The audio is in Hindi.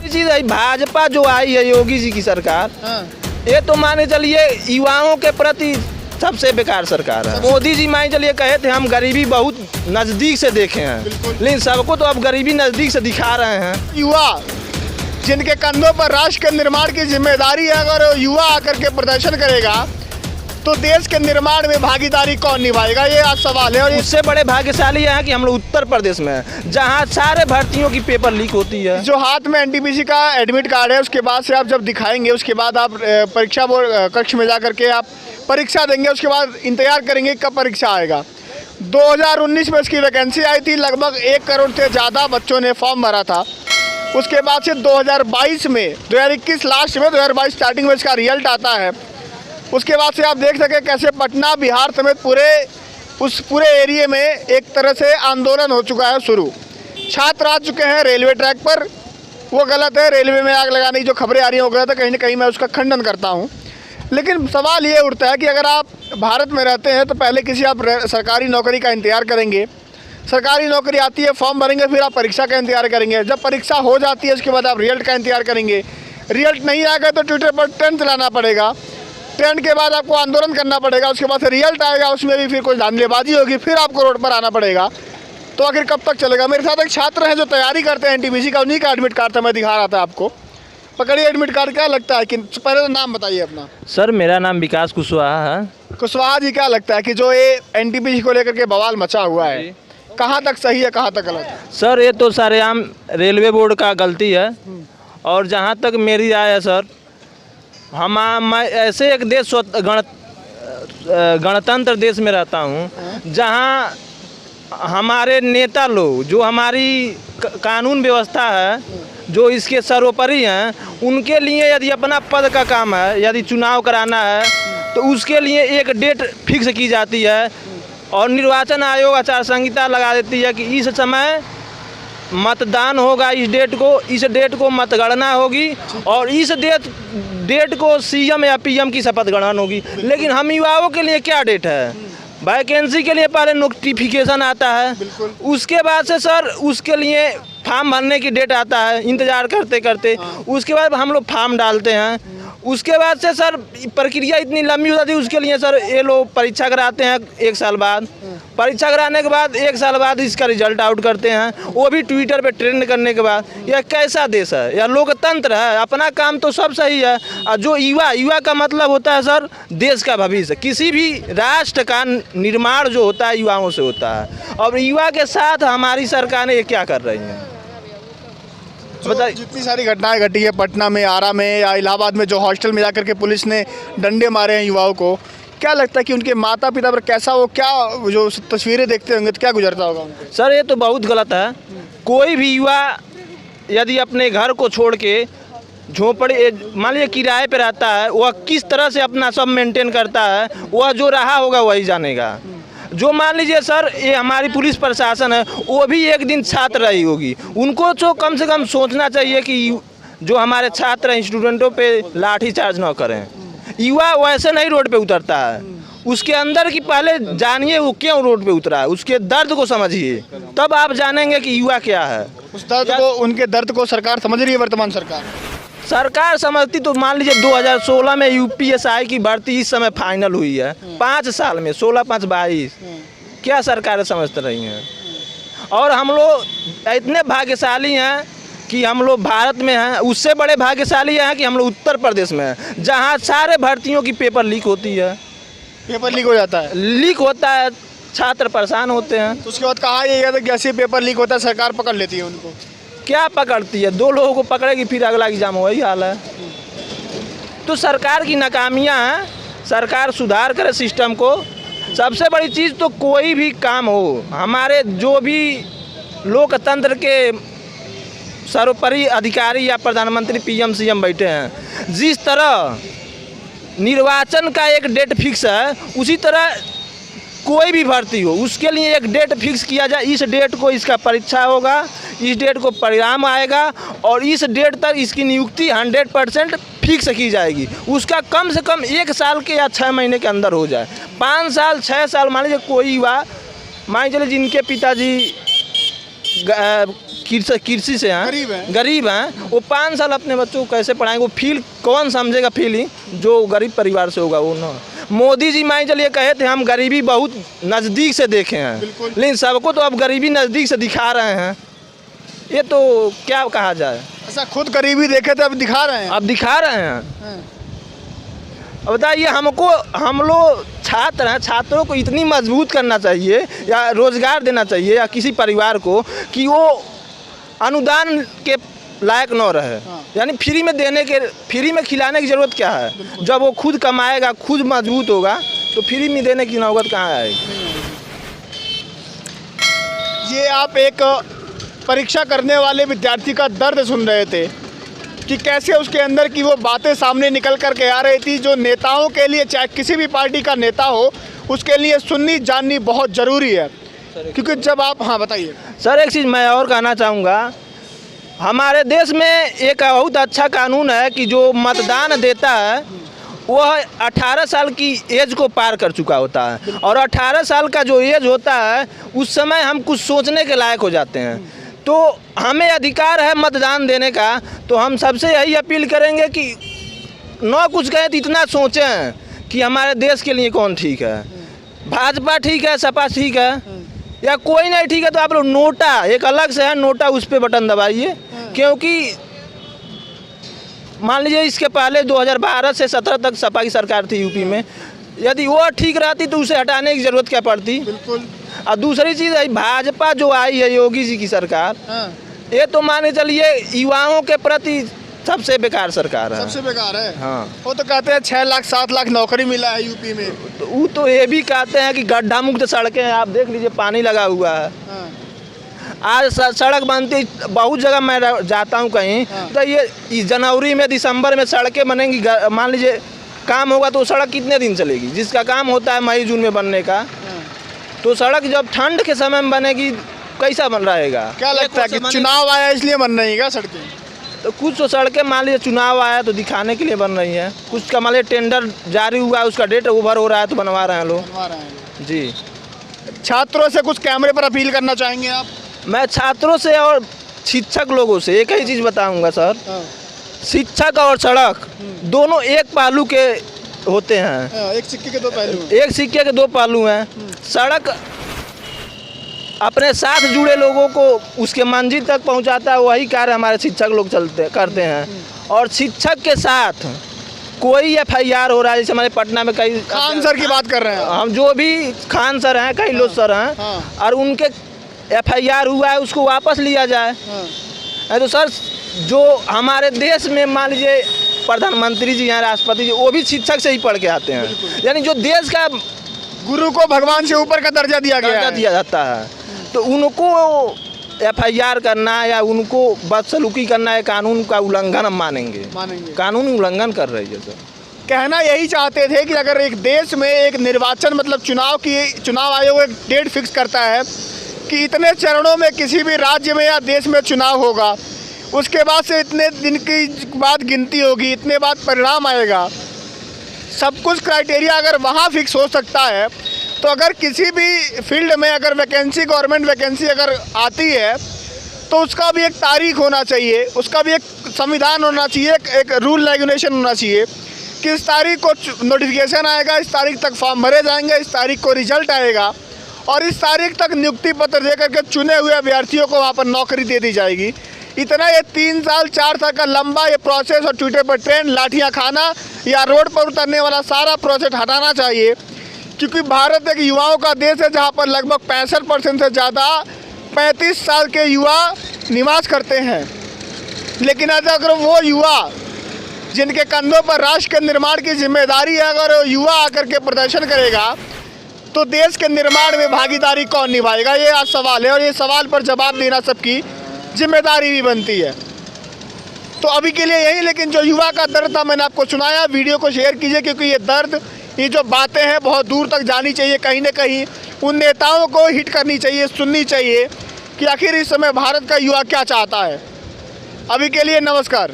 चीज है, भाजपा जो आई है योगी जी की सरकार, ये तो माने चलिए युवाओं के प्रति सबसे बेकार सरकार है। मोदी जी मान चलिए कहे थे हम गरीबी बहुत नजदीक से देखे हैं, लेकिन सबको तो अब गरीबी नजदीक से दिखा रहे हैं। युवा जिनके कंधों पर राष्ट्र के निर्माण की जिम्मेदारी है, अगर युवा आकर के प्रदर्शन करेगा तो देश के निर्माण में भागीदारी कौन निभाएगा, ये आज सवाल है। और उससे बड़े भाग्यशाली है कि हम लोग उत्तर प्रदेश में हैं, जहाँ सारे भर्तियों की पेपर लीक होती है। जो हाथ में एनटीपीसी का एडमिट कार्ड है, उसके बाद से आप जब दिखाएंगे, उसके बाद आप परीक्षा बोर्ड कक्ष में जा करके आप परीक्षा देंगे, उसके बाद इंतजार करेंगे कब परीक्षा आएगा। 2019 में इसकी वैकेंसी आई थी, लगभग 1 करोड़ से ज़्यादा बच्चों ने फॉर्म भरा था। उसके बाद से 2022 में 2021 लास्ट में 2022 स्टार्टिंग में इसका रिजल्ट आता है। उसके बाद से आप देख सकें कैसे पटना, बिहार समेत पूरे एरिए में एक तरह से आंदोलन हो चुका है शुरू। छात्र आ चुके हैं रेलवे ट्रैक पर, वो गलत है। रेलवे में आग लगाने की जो खबरें आ रही हैं वो गलत है, कहीं ना कहीं मैं उसका खंडन करता हूँ। लेकिन सवाल ये उठता है कि अगर आप भारत में रहते हैं तो पहले किसी आप सरकारी नौकरी का इंतजार करेंगे, सरकारी नौकरी आती है, फॉर्म भरेंगे, फिर आप परीक्षा का इंतजार करेंगे। जब परीक्षा हो जाती है उसके बाद आप रिजल्ट का इंतजार करेंगे। रिजल्ट नहीं आएगा तो ट्विटर पर ट्रेंड चलाना पड़ेगा, ट्रेंड के बाद आपको आंदोलन करना पड़ेगा, उसके बाद से रिजल्ट आएगा, उसमें भी फिर कोई धांधलेबाजी होगी, फिर आपको रोड पर आना पड़ेगा। तो आखिर कब तक चलेगा। मेरे साथ एक छात्र हैं जो तैयारी करते हैं एनटीपीसी का, उन्हीं का एडमिट कार्ड था, मैं दिखा रहा था आपको। पकड़िए एडमिट कार्ड, क्या लगता है कि पहले तो नाम बताइए अपना। सर मेरा नाम विकास कुशवाहा है। कुशवाहा जी, क्या लगता है कि जो ये एनटीपीसी को लेकर के बवाल मचा हुआ है, कहाँ तक सही है कहाँ तक गलत है? सर ये तो सरेआम रेलवे बोर्ड का गलती है। और जहाँ तक मेरी राय है सर, मैं ऐसे एक देश गणतंत्र देश में रहता हूँ जहाँ हमारे नेता लोग जो हमारी कानून व्यवस्था है, जो इसके सर्वोपरि हैं, उनके लिए यदि अपना पद का काम है, यदि चुनाव कराना है तो उसके लिए एक डेट फिक्स की जाती है और निर्वाचन आयोग आचार संहिता लगा देती है कि इस समय मतदान होगा, इस डेट को मतगणना होगी और इस डेट को सीएम या पीएम की शपथ ग्रहण होगी। लेकिन हम युवाओं के लिए क्या डेट है? वैकेंसी के लिए पहले नोटिफिकेशन आता है, उसके बाद से सर उसके लिए फॉर्म भरने की डेट आता है, इंतज़ार करते करते उसके बाद हम लोग फॉर्म डालते हैं। उसके बाद से सर प्रक्रिया इतनी लंबी हो जाती है, उसके लिए सर ये लोग परीक्षा कराते हैं 1 साल बाद। परीक्षा कराने के बाद 1 साल बाद इसका रिजल्ट आउट करते हैं, वो भी ट्विटर पे ट्रेंड करने के बाद। यह कैसा देश है? यह लोकतंत्र है? अपना काम तो सब सही है। और जो युवा का मतलब होता है सर देश का भविष्य। किसी भी राष्ट्र का निर्माण जो होता है युवाओं से होता है, और युवा के साथ हमारी सरकार ने ये क्या कर रही है बताइए। जितनी सारी घटनाएं घटी है पटना में, आरा में या इलाहाबाद में, जो हॉस्टल में जाकर के पुलिस ने डंडे मारे हैं युवाओं को, क्या लगता है कि उनके माता पिता पर कैसा वो क्या जो तस्वीरें देखते होंगे तो क्या गुजरता होगा उनको? सर ये तो बहुत गलत है। कोई भी युवा यदि अपने घर को छोड़ के झोपड़ी मान लीजिए किराए पे रहता है, वह किस तरह से अपना सब मेंटेन करता है, वह जो रहा होगा वही जानेगा। जो मान लीजिए सर ये हमारी पुलिस प्रशासन है, वो भी एक दिन छात्र रही होगी, उनको तो कम से कम सोचना चाहिए कि जो हमारे छात्र हैं स्टूडेंटों पे लाठी चार्ज न करें। युवा वैसे नहीं रोड पे उतरता है, उसके अंदर की पहले जानिए वो क्यों रोड पे उतरा है, उसके दर्द को समझिए, तब आप जानेंगे कि युवा क्या है। उस दर्द को, उनके दर्द को सरकार समझ रही है? वर्तमान सरकार समझती तो मान लीजिए 2016 में यूपीएसआई की भर्ती इस समय फाइनल हुई है, 5 साल में 16-5-22 क्या सरकारें समझ रही हैं? और हम लोग इतने भाग्यशाली हैं कि हम लोग भारत में हैं, उससे बड़े भाग्यशाली हैं कि हम लोग उत्तर प्रदेश में हैं, जहाँ सारे भर्तियों की पेपर लीक होती है। पेपर लीक हो जाता है? लीक होता है, छात्र परेशान होते हैं। तो उसके बाद कहा यह गया था कि ऐसे पेपर लीक होता है सरकार पकड़ लेती है उनको। क्या पकड़ती है? 2 लोगों को पकड़ेगी फिर अगला एग्जाम, वही हाल है। तो सरकार की नाकामियां हैं, सरकार सुधार करे सिस्टम को। सबसे बड़ी चीज़ तो कोई भी काम हो, हमारे जो भी लोकतंत्र के सर्वोपरि अधिकारी या प्रधानमंत्री पीएम सीएम बैठे हैं, जिस तरह निर्वाचन का एक डेट फिक्स है, उसी तरह कोई भी भर्ती हो उसके लिए एक डेट फिक्स किया जाए। इस डेट को इसका परीक्षा होगा, इस डेट को परिणाम आएगा और इस डेट तक इसकी नियुक्ति 100% फिक्स की जाएगी। उसका कम से कम 1 साल के या 6 महीने के अंदर हो जाए। 5 साल 6 साल मान लीजिए कोई युवा, मान चलिए जिनके पिताजी कृषि से गरीब हैं। हैं, गरीब हैं, वो 5 साल अपने बच्चों को कैसे पढ़ाएंगे? वो फील कौन समझेगा? फीलिंग जो गरीब परिवार से होगा वो ना। मोदी जी मान चलिए कहे थे हम गरीबी बहुत नज़दीक से देखे हैं, बिल्कुल। लेकिन सबको तो अब गरीबी नज़दीक से दिखा रहे हैं। ये तो क्या कहा जाए? ऐसा खुद गरीबी देखे थे, अब दिखा रहे हैं। अब दिखा रहे हैं। हाँ। अब बताइए हमको, हम लोग छात्र हैं, छात्रों को इतनी मजबूत करना चाहिए या रोज़गार देना चाहिए या किसी परिवार को कि वो अनुदान के लायक न रहे। हाँ। यानी फ्री में देने के, फ्री में खिलाने की ज़रूरत क्या है? जब वो खुद कमाएगा, खुद मजबूत होगा, तो फ्री में देने की नौबत कहाँ आएगी? ये आप एक परीक्षा करने वाले विद्यार्थी का दर्द सुन रहे थे कि कैसे उसके अंदर की वो बातें सामने निकल कर के आ रही थी, जो नेताओं के लिए, चाहे किसी भी पार्टी का नेता हो, उसके लिए सुननी जाननी बहुत ज़रूरी है। क्योंकि जब आप, हाँ बताइए सर, एक चीज़ मैं और कहना चाहूँगा। हमारे देश में एक बहुत अच्छा कानून है कि जो मतदान देता है वह 18 साल की एज को पार कर चुका होता है, और 18 साल का जो एज होता है उस समय हम कुछ सोचने के लायक हो जाते हैं। तो हमें अधिकार है मतदान देने का, तो हम सबसे यही अपील करेंगे कि न कुछ कहें तो इतना सोचें कि हमारे देश के लिए कौन ठीक है। भाजपा ठीक है, सपा ठीक है, या कोई नहीं ठीक है तो आप लोग नोटा, एक अलग से है नोटा, उस पर बटन दबाइए। क्योंकि मान लीजिए इसके पहले 2012 से 17 तक सपा की सरकार थी यूपी में, यदि वो ठीक रहती तो उसे हटाने की ज़रूरत क्या पड़ती? बिल्कुल। और दूसरी चीज़ है भाजपा जो आई है, योगी जी की सरकार, हाँ। ये तो माने चलिए युवाओं के प्रति सबसे बेकार सरकार है। सबसे बेकार है। हाँ। वो तो कहते हैं 6 लाख 7 लाख नौकरी मिला है यूपी में। तो वो तो ये भी कहते हैं कि गड्ढा मुक्त सड़कें हैं, आप देख लीजिए पानी लगा हुआ है। हाँ। आज सड़क बनती, बहुत जगह मैं जाता हूँ कहीं, हाँ। तो ये इस जनवरी में, दिसंबर में सड़कें बनेंगी। मान लीजिए काम होगा तो सड़क कितने दिन चलेगी? जिसका काम होता है मई जून में बनने का, हाँ। तो सड़क जब ठंड के समय में बनेगी कैसा बन रहेगा? क्या लगता है कि चुनाव आया इसलिए बन रही है सड़कें? तो कुछ तो सड़कें मान लीजिए चुनाव आया तो दिखाने के लिए बन रही है, कुछ का मान लीजिए टेंडर जारी हुआ है, उसका डेट ओवर हो रहा है तो बनवा रहे हैं लोग। बनवा रहे हैं। जी, छात्रों से कुछ कैमरे पर अपील करना चाहेंगे आप? मैं छात्रों से और शिक्षक लोगों से एक ही चीज़ बताऊंगा सर, हाँ। शिक्षक और सड़क दोनों एक पहलू के होते हैं। हाँ, एक सिक्के के दो पहलू हैं। एक सिक्के के दो पहलू हैं। सड़क अपने साथ जुड़े लोगों को उसके मंजिल तक पहुंचाता है, वही कार्य हमारे शिक्षक लोग करते हैं। और शिक्षक के साथ कोई FIR हो रहा है, जैसे हमारे पटना में कई, खान सर की बात कर रहे हैं हम जो भी खान सर हैं, कई लोग सर हैं, हाँ। और उनके FIR हुआ है उसको वापस लिया जाए। हाँ। तो सर जो हमारे देश में मान लीजिए प्रधानमंत्री जी हैं, राष्ट्रपति जी, वो भी शिक्षक से ही पढ़ के आते हैं। यानी जो देश का गुरु को भगवान से ऊपर का दर्जा दिया गया दर्जा है। दिया जाता है, तो उनको FIR करना या उनको बदसलूकी करना है, कानून का उल्लंघन हम मानेंगे। कानूनी उल्लंघन कर रही है सर। कहना यही चाहते थे कि अगर एक देश में एक निर्वाचन, मतलब चुनाव आयोग एक डेट फिक्स करता है कि इतने चरणों में किसी भी राज्य में या देश में चुनाव होगा, उसके बाद से इतने दिन की बाद गिनती होगी, इतने बाद परिणाम आएगा, सब कुछ क्राइटेरिया अगर वहाँ फिक्स हो सकता है, तो अगर किसी भी फील्ड में अगर वैकेंसी, गवर्नमेंट वैकेंसी अगर आती है, तो उसका भी एक तारीख होना चाहिए, उसका भी एक संविधान होना चाहिए, एक रूल रेगुलेशन होना चाहिए कि इस तारीख को नोटिफिकेशन आएगा, इस तारीख तक फॉर्म भरे जाएंगे, इस तारीख को रिजल्ट आएगा, और इस तारीख तक नियुक्ति पत्र दे करके चुने हुए अभ्यर्थियों को वहाँ पर नौकरी दे दी जाएगी। इतना ये 3 साल 4 साल का लंबा ये प्रोसेस, और ट्विटर पर ट्रेंड, लाठियाँ खाना या रोड पर उतरने वाला सारा प्रोसेस हटाना चाहिए। क्योंकि भारत एक युवाओं का देश है, जहाँ पर लगभग 65% से ज़्यादा 35 साल के युवा निवास करते हैं। लेकिन अगर वो युवा जिनके कंधों पर राष्ट्र के निर्माण की जिम्मेदारी है, अगर वो युवा आकर के प्रदर्शन करेगा, तो देश के निर्माण में भागीदारी कौन निभाएगा? ये आज सवाल है, और ये सवाल पर जवाब देना सबकी जिम्मेदारी भी बनती है। तो अभी के लिए यही, लेकिन जो युवा का दर्द था मैंने आपको सुनाया। वीडियो को शेयर कीजिए, क्योंकि ये दर्द, ये जो बातें हैं बहुत दूर तक जानी चाहिए। कहीं ना कहीं उन नेताओं को हिट करनी चाहिए, सुननी चाहिए कि आखिर इस समय भारत का युवा क्या चाहता है। अभी के लिए नमस्कार।